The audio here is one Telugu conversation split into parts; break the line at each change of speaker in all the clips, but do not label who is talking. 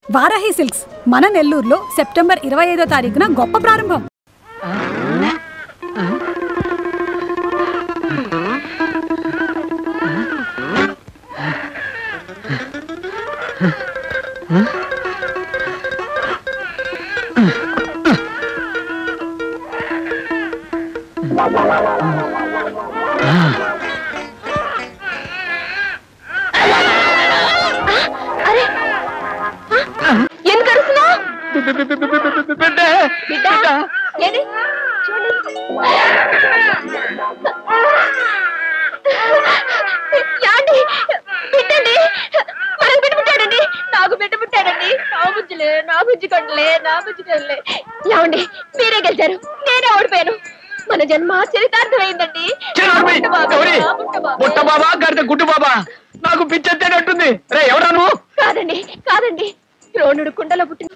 వారాహి సిల్క్స్ మన నెల్లూరులో సెప్టెంబర్ 25వ తారీఖున గొప్ప ప్రారంభం.
మీరే గెలిచారు, నేనే ఓడిపోయాను. మన జన్మ చరితార్థమైందండి.
గుట్టు బాబా నాకు పిచ్చెత్తేనట్టుంది. రే ఎవరా నువ్వు?
కాదండి కాదండి, ద్రోణుడు కుండలో పుట్టిన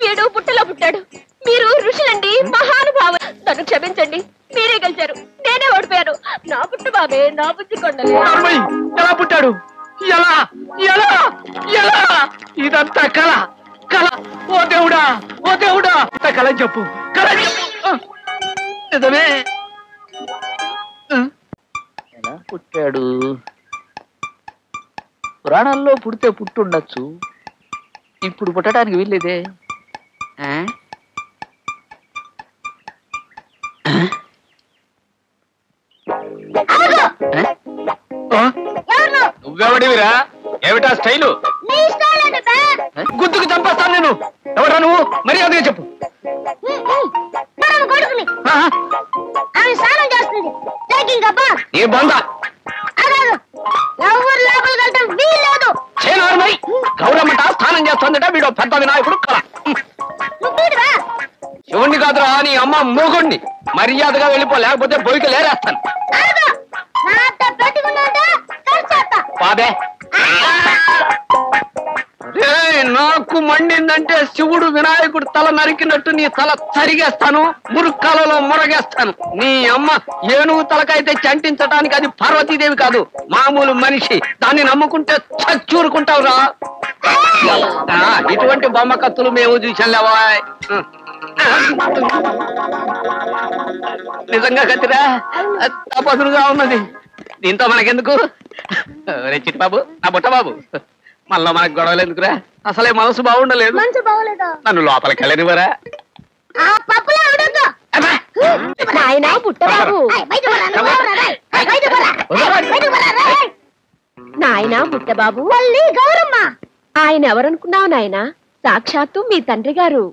వీడు పుట్టలో పుట్టాడు. మీరు ఋషులండి, మహానుభావులు. నన్ను క్షమించండి, మీరే గెలిచారు, నేనే ఓడిపోయాను. నా పుట్టు బాబే, నా బుద్ధి కొండలే.
ఎలా పుట్టాడు? ఎలా ఎలా ఎలా? ఇదంతా కళ కళ. ఓ దేవుడా ఓ దేవుడా, కళ చెప్పు కళ చెప్పు. నిజమే. ఎలా పుట్టాడు? పురాణాల్లో పుడితే పుట్టుండొచ్చు, ఇప్పుడు పుట్టడానికి వీల్లేదే. నువ్వెవడివిరా? ఏమిటా స్టైలు? గుర్తుకు చంపేస్తాను నేను. ఎవరా నువ్వు? మర్యాదగా చెప్పు. ఏ బంద గౌరమ్మట స్నానం చేస్తుందట. వీడు పెద్ద వినాయకుడు కళ. శివుణ్ణి కాదురా, నీ అమ్మ మూగుణ్ణి. మర్యాదగా వెళ్ళిపో, లేకపోతే బొయ్యికి లేరేస్తాను. పాదే నాకు మండిందంటే శివుడు వినాయకుడు తల నరికినట్టు నీ తల తరిగేస్తాను, మురుక్కాలలో మురగేస్తాను. నీ అమ్మ ఏనుగు తలకైతే చంటించటానికి అది పార్వతీదేవి కాదు, మామూలు మనిషి. దాన్ని నమ్ముకుంటే చచ్చూరుకుంటావురా. ఇటువంటి బొమ్మ కత్తులు మేము చూసాంలేవా? నిజంగా కత్తిరా, తపదులుగా ఉన్నది. దీంతో మనకెందుకు? చిట్టిబాబు, నా బుట్టబాబు, మళ్ళా మనకు గొడవలు ఎందుకురా? అసలే మనసు బాగుండలేదు. నన్ను లోపలికి వెళ్ళనివరా?
నాయనా బుట్టబాబు, మళ్ళీ గౌరమ్మ. ఆయన ఎవరనుకున్నావు నాయనా? సాక్షాత్తు మీ తండ్రి గారు.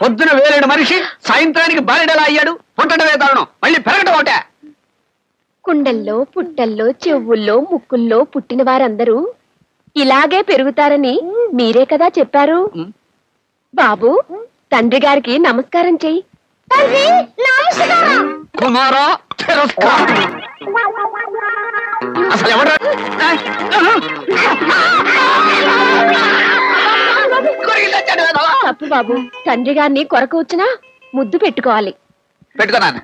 పొద్దున వేరేడు మనిషి సాయంత్రానికి బారెడలా అయ్యాడు. పుట్టడమే దారుణం, మళ్ళీ పెరగడం ఒకటే.
కుండల్లో పుట్టల్లో చెవుల్లో ముక్కుల్లో పుట్టిన వారందరూ ఇలాగే పెరుగుతారని మీరే కదా చెప్పారు. బాబు, తండ్రి గారికి నమస్కారం చెయ్యి.
కుమారా, అసలు ఎవరు?
తప్పు బాబు, తండ్రి గారిని కొరకు వచ్చినా ముద్దు పెట్టుకోవాలి.
పెట్టుకున్నాను.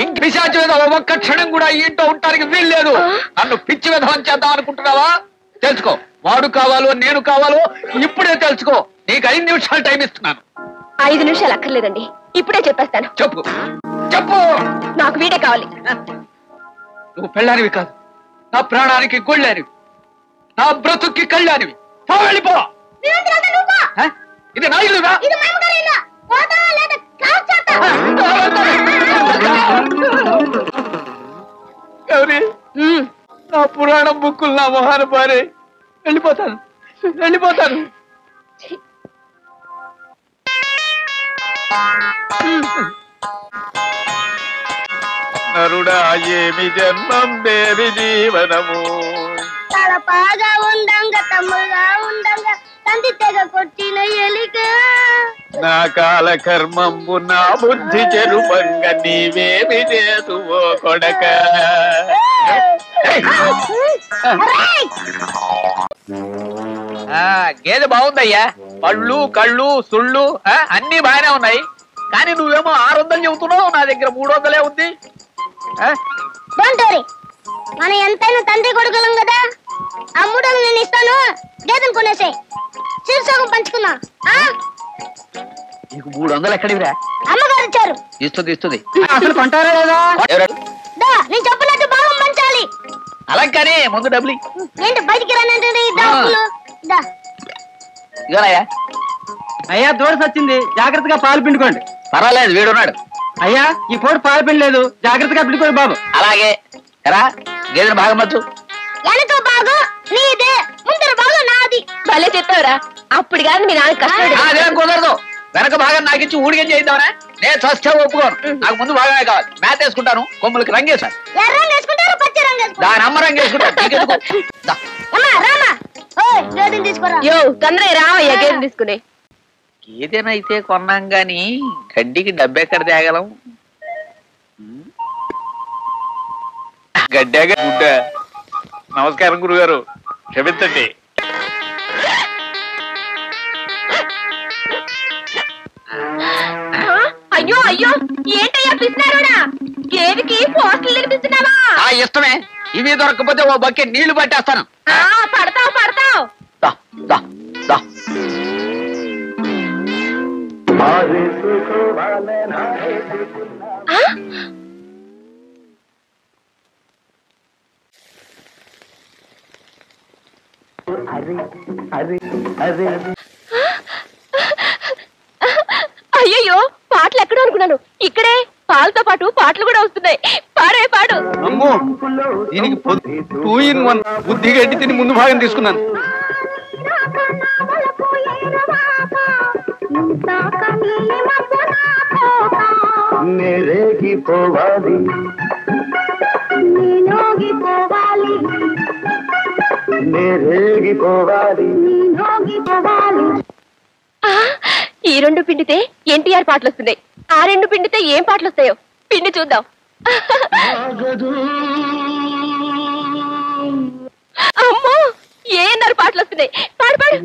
ఇంక పిశాచి విధవ ఒక్క క్షణం కూడా ఈ ఇంట్లో ఉండటానికి వీల్లేదు. నన్ను పిచ్చి విధవం చేద్దాం అనుకుంటున్నావా? తెలుసుకో, వాడు కావాలో నేను కావాలో ఇప్పుడే తెలుసుకో. నీకు 5 నిమిషాలు టైం ఇస్తున్నాను.
5 నిమిషాలు అక్కర్లేదండి, ఇప్పుడే చెప్పేస్తాను.
చెప్పు చెప్పు.
నాకు వీడే కావాలి.
నువ్వు పెళ్ళానివి కాదు, నా ప్రాణానికి గొళ్ళానివి, నా బ్రతుక్కి కళ్ళానివి. వెళ్ళిపో. ఇది నా ఇల్లుగా? గౌరీ, నా పురాణం బుక్కులు నా మొహాన పారే. వెళ్ళిపోతాను వెళ్ళిపోతాను. నరుడా ఏమి జన్మం దేవి జీవనము.
తలపాగా ఉండంగా తమ్ముగా ఉండంగా తండ్రి తెగ కొట్టిన ఎలిక.
నా కాల కర్మంబు నా బుద్ధి చెరుపంగ నీవేమి చేతువో కొడక. గేదె బాగుందయ్యా, పళ్ళు కళ్ళు సుళ్ళు అన్ని బాగానే ఉన్నాయి. కానీ నువ్వేమో 600 చెబుతున్నావు, నా దగ్గర 300 ఉంది.
మన ఎంతైనా తండ్రి కొడుకులం కదా, ఆ 300 నేను ఇస్తాను, గేదెను కొనేసే శీర్షకం పంచుకున్నా.
నీకు 300 ఎక్కడివిరా?
అమ్మగారు ఇచ్చారు.
ఇస్తుంది.
అసలు కొంటారా లేదా?
నేను చెప్పినట్టు భాగం పంచాలి.
అలా కానీ ముందు డబ్బులు
ఏంటి బయటికి రానంటే డబ్బులు?
ఇవ్వలయ్యా.
అయ్యా దూరసి వచ్చింది, జాగ్రత్తగా పాలు పిండుకోండి.
పర్వాలేదు, వీడున్నాడు.
అయ్యా ఈ పూట పాలు పిండలేదు, జాగ్రత్తగా పిండుకోండి బాబు.
అలాగే ఎరా, గేదెను భాగం వచ్చు.
వెనక భాగం నీదే, ముందర భాగం నాది.
భలే చెప్పావురా. అప్పుడు కాదు మీ నాన్న కష్టపడి.
అదేం కుదరదు. వెనక భాగం నాకు ఇచ్చి ఊడిగం చేద్దామనే. నేను చస్తే ఒప్పుకోను. నాకు ముందు భాగమే కావాలి. మేత వేసుకుంటాను, కొమ్ములకి రంగేశాను.
ఎర్ర రంగు వేసుకుంటారు, పచ్చి రంగు వేసుకుంటారు.
దాని అమ్మ రంగు వేసుకుంటాను.
రామా గేదెని తీసుకురా.
యో తొందరగా రావయ్యా గేదె తీసుకునే.
గేదెనైతే కొన్నాం గాని గడ్డికి డబ్బెక్కడ తేగలం? గడ్డాగా గుడ్డ. నమస్కారం గురుగారు, క్షమించండి.
అయ్యో అయ్యో ఏంటయ్యా పిస్తున్నారుడా? గేదెకి పోస్టులు తినిపిస్తున్నావా?
ఇష్టమే. ఇవి దొరకకపోతే ఓ బకెట్ నీళ్లు పట్టేస్తాను.
పడతావు పడతావు. అయ్యయ్యో పాటలు ఎక్కడో అనుకున్నాను. ఇక్కడే పాలతో పాటు పాటలు కూడా వస్తున్నాయి. పాడే పాడు.
అమ్మో, దీనికి 2 in 1 బుద్ధి గడ్డి తిని ముందు భాగం తీసుకున్నాను.
ఈ 2 పిండితే ఎన్టీఆర్ పాటలు వస్తున్నాయి. ఆ 2 పిండితే ఏం పాటలు వస్తాయో పిండి చూద్దాం. అమ్మో ఏన్నారు పాటలు వస్తున్నాయి. పాడు పాడు.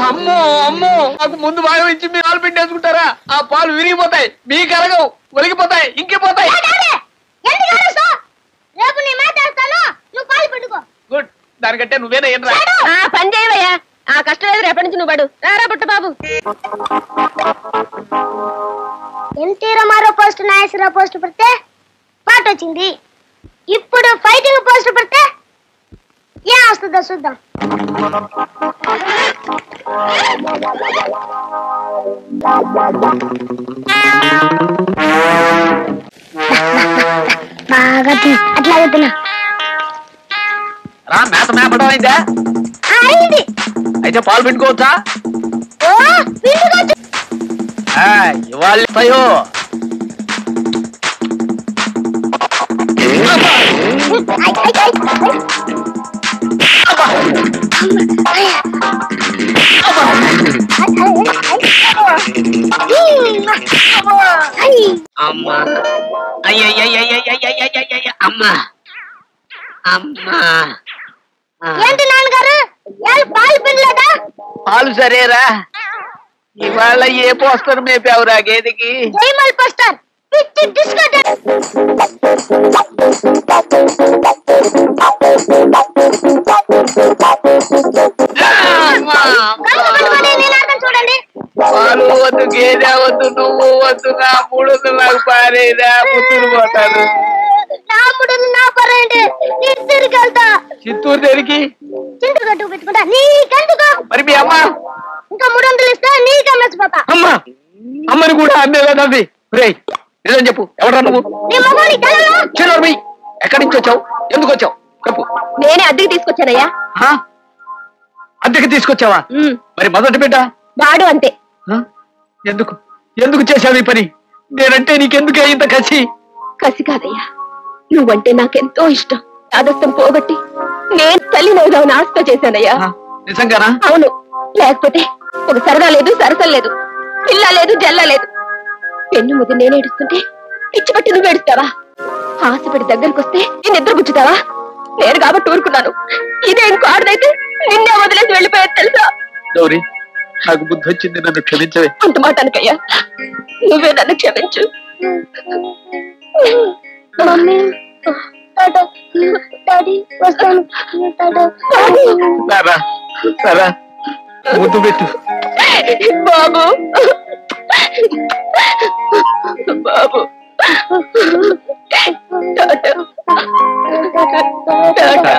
అమ్మో అమ్మో, నాకు ముందు భాగం ఇచ్చి మీ పాలు పిండేసుకుంటారా? ఆ పాలు విరిగిపోతాయి, మీకు అరగవు, ఒలిగిపోతాయి, ఇంకిపోతాయి.
రేపు నీ మాట వేస్తాను, నువ్వు పాలు పెట్టుకో.
గుడ్. దానికంటే నువ్వేనా ఏం రా?
పని చేయవయ్యా. ఆ కష్టం లేదు, రేపటి నుంచి నువ్వు పడు. రారా పుట్ట బాబు.
NT Ramarao post, Nageswararao post పెడితే పాట వచ్చింది. ఇప్పుడు ఫైటింగ్ పోస్ట్ పెడితే ఏం వస్తుందో చూద్దాం. బాగా అట్లాగే తిన్నా.
రా, మేత మేపడం అయిందా?
అయింది.
అయితే పాలు పిండుకోవచ్చా?
ఓ పిండుకోవచ్చు.
ఇవాళ ఇస్తాయో. అమ్మా అమ్మా అమ్మా.
ఏంటి నాన్నగారు, పాలు పిండలేదా?
పాలు సరేరా. ఇవాళ ఏ పోస్టర్ మేపావురా గేదెకి?
జైమల్ పోస్టర్ పిచ్చి డిస్కట్. చూడండి,
పాలు వద్దు, గేదె వద్దు, నువ్వు వద్దు, నా 300 నాకు పారేదా, పుత్తూరు పోతాను.
నా 300 నా పరండి. చిత్తూరుకి వెళ్తా.
చిత్తూరు దేనికి?
చింతలు కట్టుకు పెట్టుకుంటా. నీకెందుకు?
మరి మీ అమ్మ?
ఇంకా 300 ఇస్తే నీకే మర్చిపోతా.
అమ్మా, అమ్మని కూడా అమ్మేలా నవ్వి. నిజం చెప్పు, ఎవరా నువ్వు?
నీ మొగోని తెలవా?
చిన్నోర్మి, ఎక్కడి నుంచి వచ్చావు? ఎందుకు వచ్చావు చెప్పు.
నేనే అద్దెకి తీసుకొచ్చానయ్యా.
అద్దెకి తీసుకొచ్చావా? మరి మొదటి బిడ్డ
వాడు అంతే.
ఎందుకు ఎందుకు చేశావు ఈ పని? నేనంటే నీకెందుకే ఇంత కసి?
కసి కాదయ్యా, నువ్వంటే నాకెంతో ఇష్టం. ఆదస్తం పోగొట్టి నేను తల్లి నవ్వుదామని ఆశతో చేశానయ్యా.
నిజంగానా?
అవును. లేకపోతే ఒక సరదా లేదు, సరసం లేదు, పిల్ల లేదు, జల్ల లేదు. పెన్ను ముద్దు నేను ఏడుస్తుంటే పిచ్చి పట్టి నువ్వు ఏడుస్తావా? ఆశపడి దగ్గరికి వస్తే నేను నిద్ర గుచ్చుతావా? నేను కాబట్టి ఊరుకున్నాను. ఇదే ఇంకో ఆడదైతే నిన్నే వదిలేసి వెళ్ళిపోయేది తెలుసా?
గౌరీ,
నాకు బుద్ధి వచ్చింది, నన్ను క్షమించవే.
అంత మాట అనకయ్యా, నువ్వే నన్ను క్షమించు.
మమ్మీ టాటా, డాడీ వస్తాను. టాటా.
రారా ముద్దు పెట్టు.
బాబు బాబు టాటా.